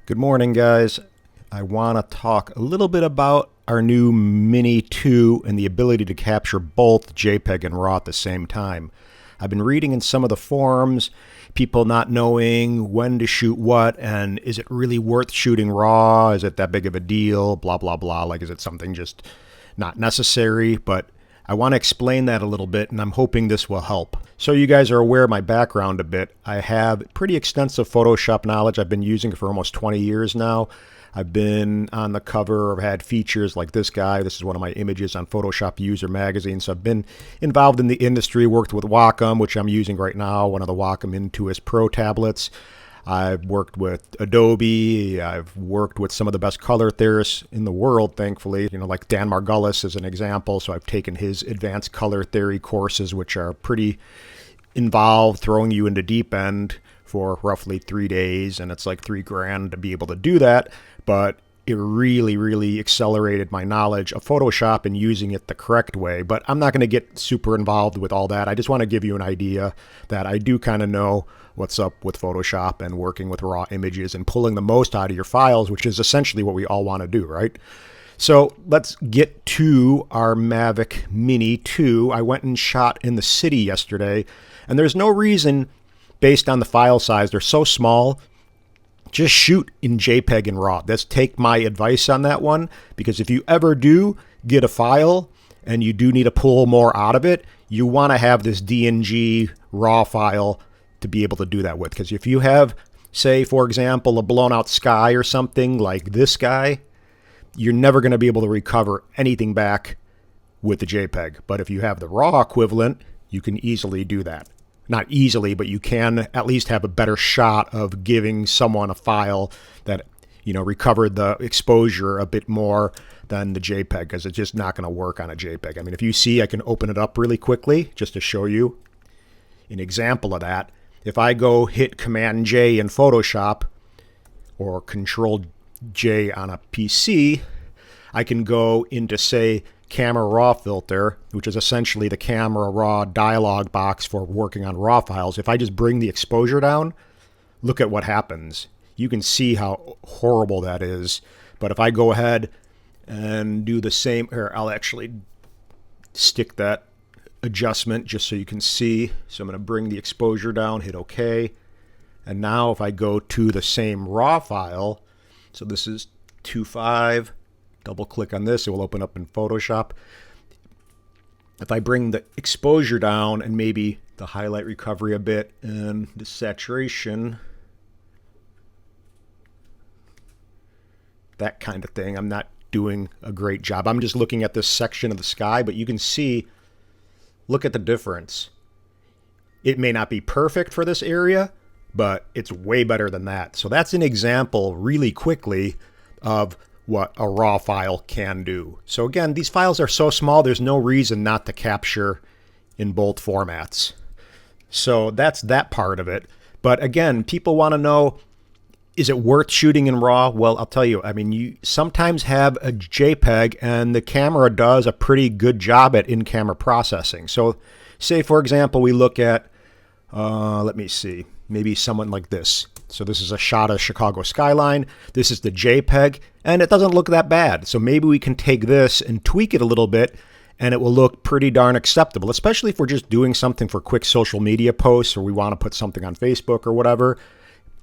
Good morning, guys. I want to talk a little bit about our new Mini 2 and the ability to capture both JPEG and RAW at the same time. I've been reading in some of the forums, people not knowing when to shoot what, and is it really worth shooting RAW? Is it that big of a deal? Blah, blah, blah. Like, is it something just not necessary? But I want to explain that a little bit, and I'm hoping this will help. So you guys are aware of my background a bit. I have pretty extensive Photoshop knowledge. I've been using it for almost 20 years now. I've been on the cover, I've had features like this guy. This is one of my images on Photoshop User magazine. So I've been involved in the industry, worked with Wacom, which I'm using right now, one of the Wacom Intuos Pro tablets. I've worked with Adobe. I've worked with some of the best color theorists in the world, thankfully. You know, like Dan Margulis is an example. So I've taken his advanced color theory courses, which are pretty involved, throwing you into deep end for roughly 3 days. And it's like $3,000 to be able to do that. But it really accelerated my knowledge of Photoshop and using it the correct way. But I'm not going to get super involved with all that. I just want to give you an idea that I do kind of know what's up with Photoshop and working with raw images and pulling the most out of your files, which is essentially what we all want to do, right? So let's get to our Mavic Mini 2. I went and shot in the city yesterday, and there's no reason, based on the file size, they're so small, just shoot in JPEG and RAW. Let's take my advice on that one, because if you ever do get a file and you do need to pull more out of it, you want to have this DNG RAW file to be able to do that with. Because if you have, say, for example, a blown out sky or something like this guy, you're never going to be able to recover anything back with the JPEG. But if you have the RAW equivalent, you can easily do that. Not easily, but you can at least have a better shot of giving someone a file that, you know, recovered the exposure a bit more than the JPEG, because it's just not going to work on a JPEG. I mean, if you see, I can open it up really quickly just to show you an example of that. If I go hit Command J in Photoshop or Control J on a PC, I can go into, say, Camera Raw filter, which is essentially the Camera Raw dialog box for working on RAW files. If I just bring the exposure down, look at what happens. You can see how horrible that is. But if I go ahead and do the same, here, I'll actually stick that adjustment just so you can see. So I'm going to bring the exposure down, hit OK. And now if I go to the same RAW file, so this is 2.5, double click on this, it will open up in Photoshop. If I bring the exposure down and maybe the highlight recovery a bit and the saturation, that kind of thing, I'm not doing a great job. I'm just looking at this section of the sky, but you can see, look at the difference. It may not be perfect for this area, but it's way better than that. So that's an example really quickly of what a RAW file can do. So again, these files are so small, there's no reason not to capture in both formats. So that's that part of it. But again, people want to know, is it worth shooting in RAW? Well, I'll tell you, I mean, you sometimes have a JPEG and the camera does a pretty good job at in-camera processing. So say, for example, we look at, let me see, maybe someone like this. So this is a shot of Chicago skyline. This is the JPEG, and it doesn't look that bad. So maybe we can take this and tweak it a little bit, and it will look pretty darn acceptable, especially if we're just doing something for quick social media posts or we want to put something on Facebook or whatever.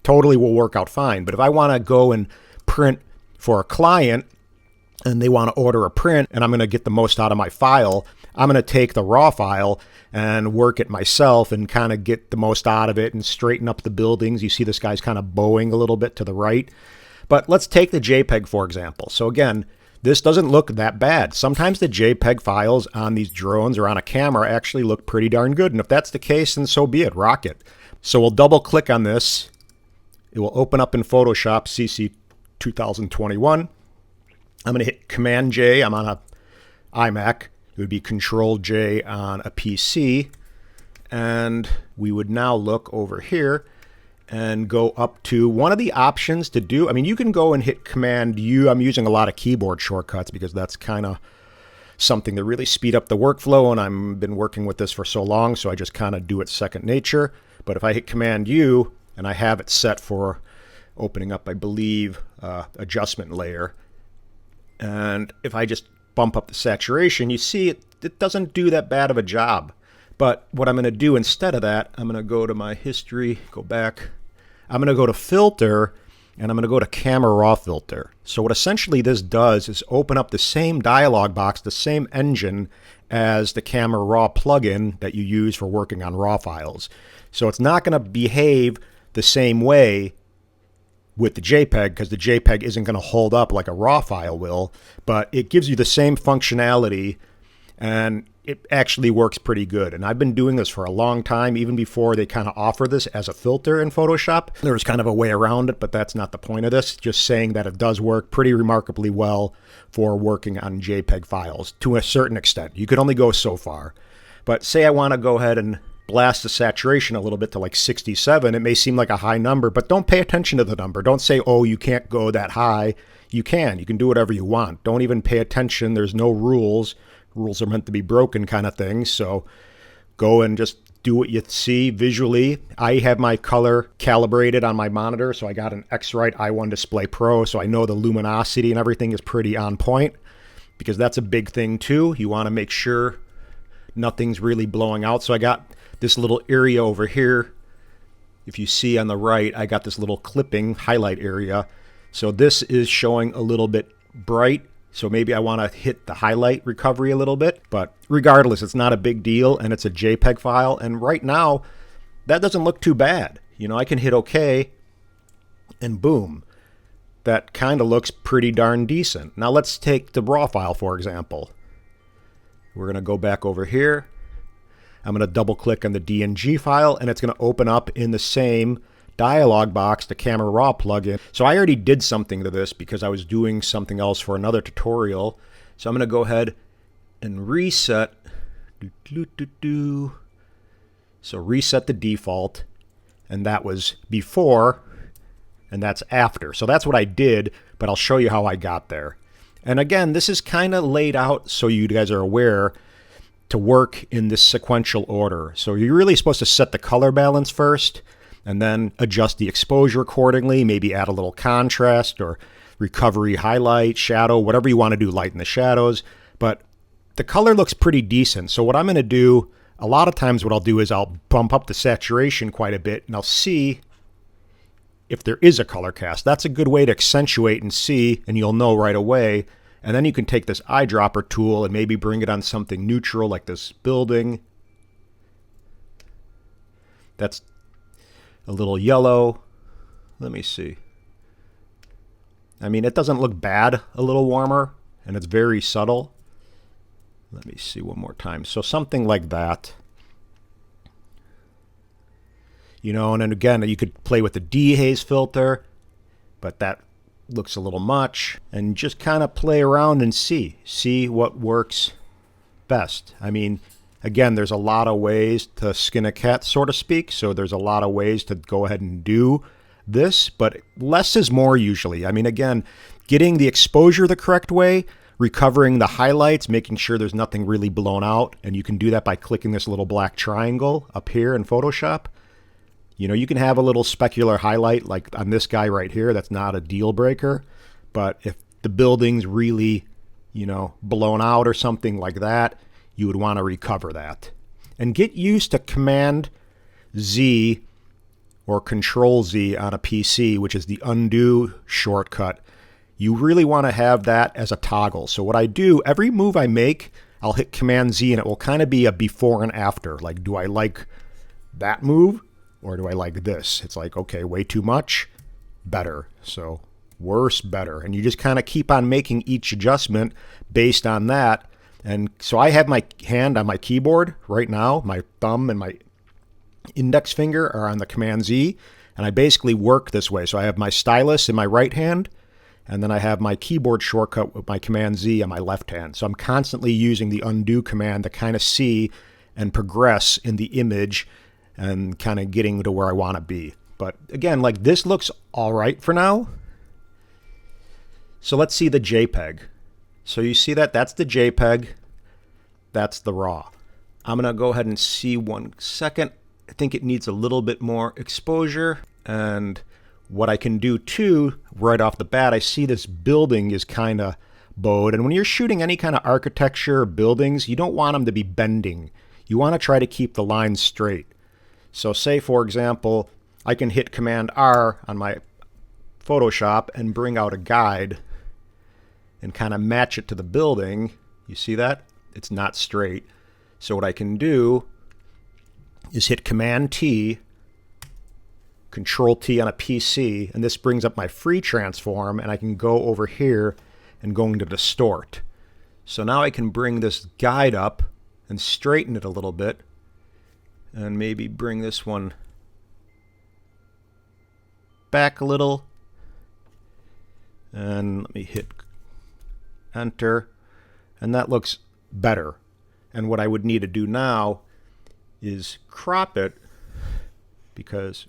Totally will work out fine. But if I want to go and print for a client and they want to order a print and I'm going to get the most out of my file, I'm going to take the RAW file and work it myself and kind of get the most out of it and straighten up the buildings. You see this guy's kind of bowing a little bit to the right. But let's take the JPEG, for example. So again, this doesn't look that bad. Sometimes the JPEG files on these drones or on a camera actually look pretty darn good. And if that's the case, then so be it. Rock it. So we'll double click on this. It will open up in Photoshop CC 2021. I'm going to hit Command J. I'm on a iMac. It would be Control J on a PC. And we would now look over here and go up to one of the options to do. I mean, you can go and hit Command U. I'm using a lot of keyboard shortcuts because that's kind of something to really speed up the workflow. And I've been working with this for so long, so I just kind of do it second nature. But if I hit Command U and I have it set for opening up, I believe, adjustment layer. And if I just bump up the saturation, you see it doesn't do that bad of a job. But what I'm going to do instead of that, I'm going to go to my history, go back. I'm going to go to filter, and I'm going to go to camera raw filter. So what essentially this does is open up the same dialog box, the same engine as the camera raw plugin that you use for working on raw files. So it's not going to behave the same way with the JPEG, because the JPEG isn't going to hold up like a raw file will, but it gives you the same functionality, and it actually works pretty good. And I've been doing this for a long time, even before they kind of offer this as a filter in Photoshop. There was kind of a way around it, but that's not the point of this. Just saying that it does work pretty remarkably well for working on JPEG files to a certain extent. You could only go so far. But say I want to go ahead and blast the saturation a little bit to like 67. It may seem like a high number, but don't pay attention to the number. Don't say, oh, you can't go that high. You can do whatever you want. Don't even pay attention. There's no rules. Rules are meant to be broken kind of thing. So go and just do what you see visually. I have my color calibrated on my monitor, so I got an X-Rite i1 Display Pro, so I know the luminosity and everything is pretty on point, because that's a big thing too. You want to make sure nothing's really blowing out. So I got this little area over here. If you see on the right, I got this little clipping highlight area. So this is showing a little bit bright. So maybe I want to hit the highlight recovery a little bit. But regardless, it's not a big deal, and it's a JPEG file. And right now, that doesn't look too bad. You know, I can hit OK, and boom. That kind of looks pretty darn decent. Now let's take the raw file, for example. We're going to go back over here. I'm going to double click on the DNG file, and it's going to open up in the same dialog box, the camera raw plugin. So I already did something to this because I was doing something else for another tutorial. So I'm going to go ahead and reset. So reset the default, and that was before, and that's after. So that's what I did, but I'll show you how I got there. And again, this is kind of laid out so you guys are aware to work in this sequential order. So you're really supposed to set the color balance first, and then adjust the exposure accordingly, maybe add a little contrast or recovery, highlight, shadow, whatever you want to do, lighten the shadows. But the color looks pretty decent. So what I'm going to do, a lot of times what I'll do is I'll bump up the saturation quite a bit, and I'll see if there is a color cast. That's a good way to accentuate and see, and you'll know right away. And then you can take this eyedropper tool and maybe bring it on something neutral like this building. That's a little yellow. Let me see. I mean, it doesn't look bad, a little warmer, and it's very subtle. Let me see one more time. So something like that. You know, and then again, you could play with the dehaze filter, but that looks a little much. And just kind of play around and see what works best. I mean, again, there's a lot of ways to skin a cat, so to speak. So there's a lot of ways to go ahead and do this, but less is more usually. I mean, again, getting the exposure the correct way, recovering the highlights, making sure there's nothing really blown out. And you can do that by clicking this little black triangle up here in Photoshop. You know, you can have a little specular highlight like on this guy right here. That's not a deal breaker. But if the building's really, you know, blown out or something like that, you would want to recover that. And get used to Command Z or Control Z on a PC, which is the undo shortcut. You really want to have that as a toggle. So what I do, every move I make, I'll hit Command Z and it will kind of be a before and after. Like, do I like that move or do I like this? It's like, okay, way too much, better. So worse, better. And you just kind of keep on making each adjustment based on that. And so I have my hand on my keyboard right now. My thumb and my index finger are on the Command Z. And I basically work this way. So I have my stylus in my right hand. And then I have my keyboard shortcut with my Command Z on my left hand. So I'm constantly using the undo command to kind of see and progress in the image and kind of getting to where I want to be. But again, like this looks all right for now. So let's see the JPEG. So you see that? That's the JPEG. That's the RAW. I'm going to go ahead and see 1 second. I think it needs a little bit more exposure. And What I can do too, right off the bat, I see this building is kind of bowed. And when you're shooting any kind of architecture or buildings, you don't want them to be bending. You want to try to keep the lines straight. So say, for example, I can hit Command R on my Photoshop and bring out a guide and kind of match it to the building. You see that? It's not straight. So what I can do is hit Command T, Control T on a PC, and this brings up my free transform, and I can go over here and go into distort. So now I can bring this guide up and straighten it a little bit, and maybe bring this one back a little, and let me hit enter, and that looks better. And what I would need to do now is crop it, because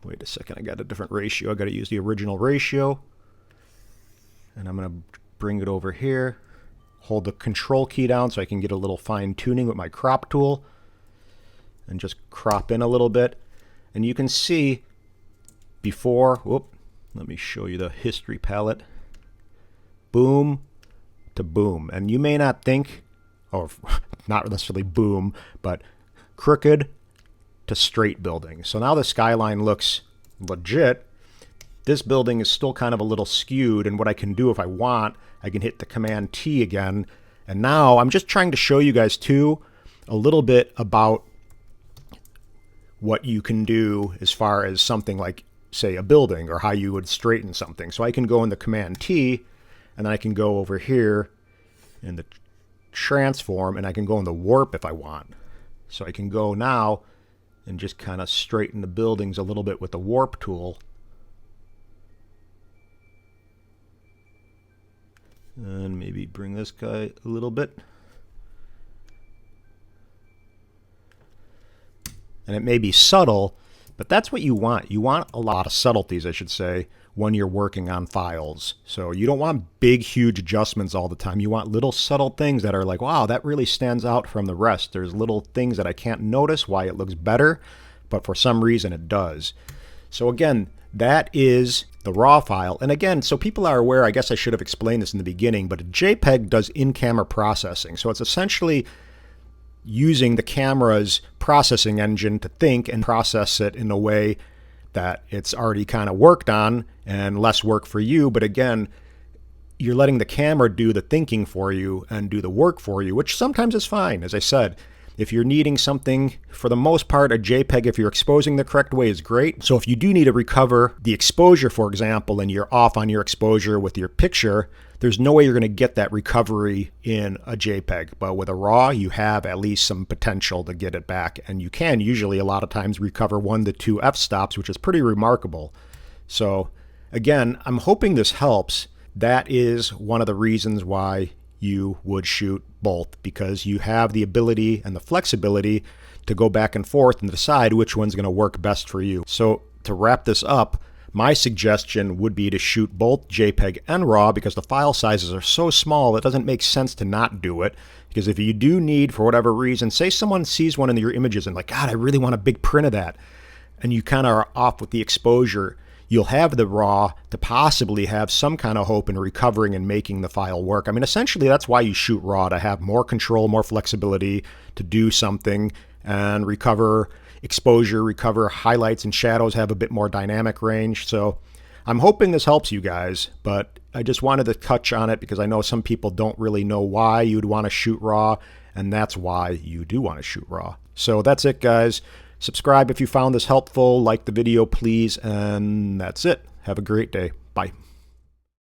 wait a second, I got a different ratio. I got to use the original ratio, and I'm going to bring it over here, hold the control key down so I can get a little fine tuning with my crop tool, and just crop in a little bit. And you can see before, let me show you the history palette, boom to boom. And you may not think, or not necessarily boom, but crooked to straight building. So now the skyline looks legit. This building is still kind of a little skewed, and what I can do if I want, I can hit the Command T again. And now I'm just trying to show you guys too a little bit about what you can do as far as something like, say, a building, or how you would straighten something. So I can go in the Command T, and then I can go over here in the transform, and I can go in the warp if I want. So I can go now and just kind of straighten the buildings a little bit with the warp tool. And maybe bring this guy a little bit. And it may be subtle, but that's what you want. You want a lot of subtleties, I should say, when you're working on files. So you don't want big, huge adjustments all the time. You want little subtle things that are like, wow, that really stands out from the rest. There's little things that I can't notice why it looks better, but for some reason it does. So again, that is the RAW file. And again, so people are aware, I guess I should have explained this in the beginning, but a JPEG does in-camera processing. So it's essentially using the camera's processing engine to think and process it in a way that it's already kind of worked on and less work for you. But again, you're letting the camera do the thinking for you and do the work for you, which sometimes is fine. As I said, if you're needing something, for the most part, a JPEG, if you're exposing the correct way, is great. So if you do need to recover the exposure, for example, and you're off on your exposure with your picture, there's no way you're going to get that recovery in a JPEG. But with a RAW, you have at least some potential to get it back. And you can usually a lot of times recover 1 to 2 f-stops, which is pretty remarkable. So again, I'm hoping this helps. That is one of the reasons why you would shoot both, because you have the ability and the flexibility to go back and forth and decide which one's going to work best for you. So to wrap this up, my suggestion would be to shoot both JPEG and RAW, because the file sizes are so small it doesn't make sense to not do it. Because if you do need, for whatever reason, say someone sees one of your images and like, God, I really want a big print of that, and you kind of are off with the exposure, you'll have the RAW to possibly have some kind of hope in recovering and making the file work. I mean, essentially, that's why you shoot RAW, to have more control, more flexibility to do something and recover exposure, recover highlights and shadows, have a bit more dynamic range. So I'm hoping this helps you guys, but I just wanted to touch on it because I know some people don't really know why you'd want to shoot RAW, and that's why you do want to shoot RAW. So that's it, guys. Subscribe if you found this helpful, like the video, please, and that's it. Have a great day. Bye.